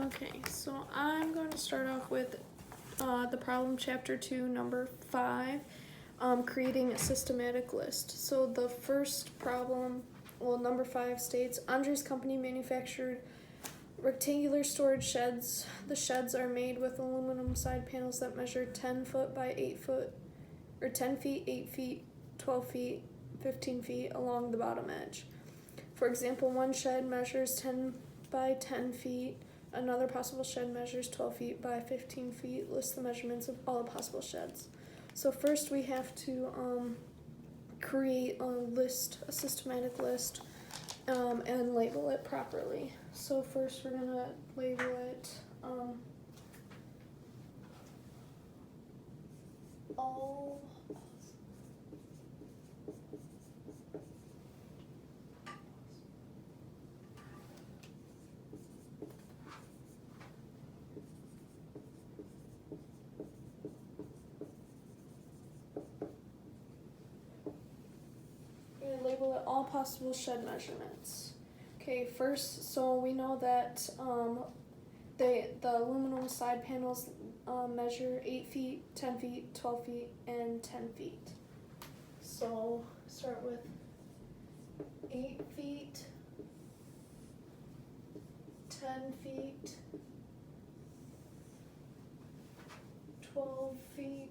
Okay, so I'm going to start off with the problem chapter 2, number 5, creating a systematic list. So the first problem, number 5 states, Andre's company manufactured rectangular storage sheds. The sheds are made with aluminum side panels that measure 10 foot by 8 foot, or 10 feet, 8 feet, 12 feet, 15 feet along the bottom edge. For example, one shed measures 10 by 10 feet. Another possible shed measures 12 feet by 15 feet. List the measurements of all possible sheds. So first we have to create a systematic list, and label it properly. So first we're gonna label it all label it all possible shed measurements. Okay, first, so we know that the aluminum side panels measure 8 feet, 10 feet, 12 feet, and 10 feet. So start with 8 feet, 10 feet, 12 feet,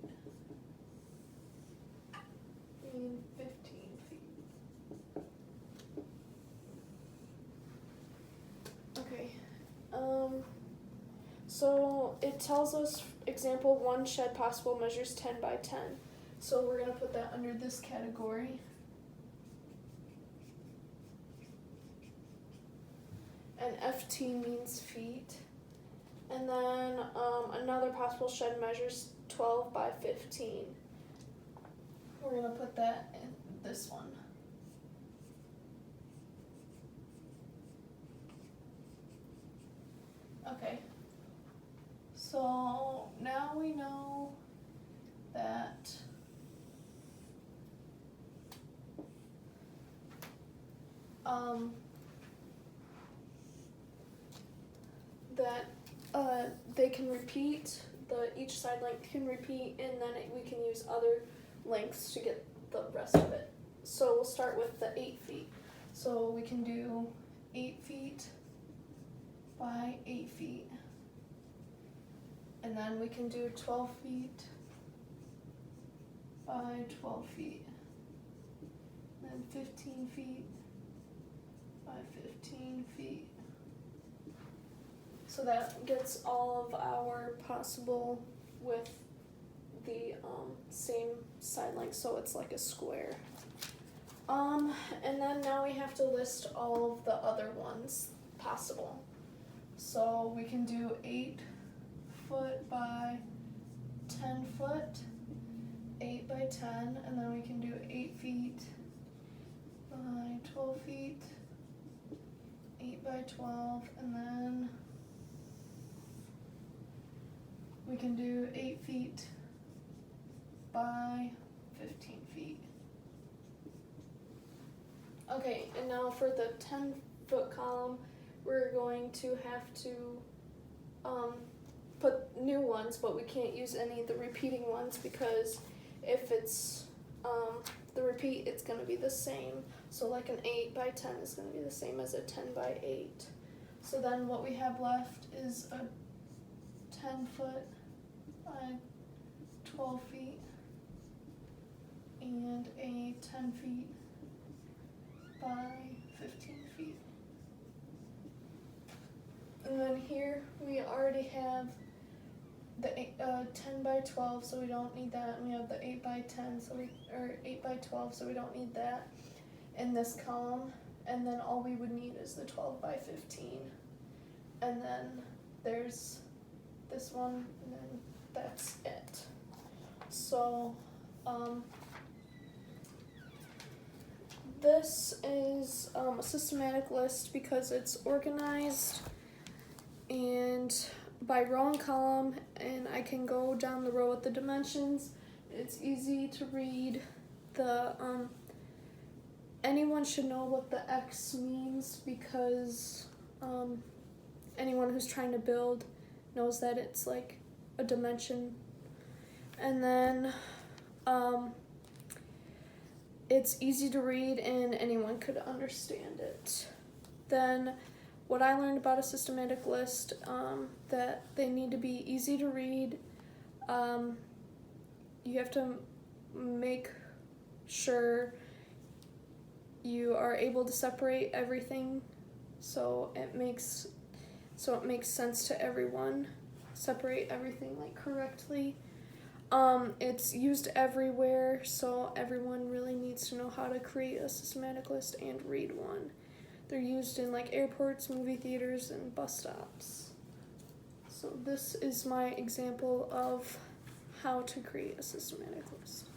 and 15 feet. Okay, so it tells us, example, one shed possible measures 10 by 10. So we're gonna put that under this category. And FT means feet. And then another possible shed measures 12 by 15. We're gonna put that in this one. Okay. So now we know that they can repeat, each side length can repeat, and then we can use other lengths to get the rest of it. So we'll start with the 8 feet. So we can do 8 feet by 8 feet. And then we can do 12 feet by 12 feet. And then 15 feet by 15 feet. So that gets all of our possible with the same side length, so it's like a square. And then now we have to list all of the other ones possible. So we can do 8 foot by 10 foot, 8 by 10, and then we can do 8 feet by 12 feet, 8 by 12, and then we can do 8 feet by 15 feet. Okay, and now for the 10-foot column, we're going to have to put new ones, but we can't use any of the repeating ones because if it's the repeat, it's going to be the same. So like an 8 by 10 is going to be the same as a 10 by 8. So then what we have left is a 10 foot by 12 feet and a 10 feet by 15 feet. And then here we already have the 10 by 12, so we don't need that. And we have the 8 by 10, or 8 by 12, so we don't need that in this column. And then all we would need is the 12 by 15. And then there's this one, and then that's it. So this is a systematic list because it's organized and by row and column, and I can go down the row with the dimensions. It's easy to read. Anyone should know what the X means because anyone who's trying to build knows that it's like a dimension. And then it's easy to read and anyone could understand it. Then what I learned about a systematic list, that they need to be easy to read. You have to make sure you are able to separate everything so it makes sense to everyone. Separate everything like correctly. It's used everywhere, so everyone really needs to know how to create a systematic list and read one. They're used in like airports, movie theaters, and bus stops. So this is my example of how to create a systematic list.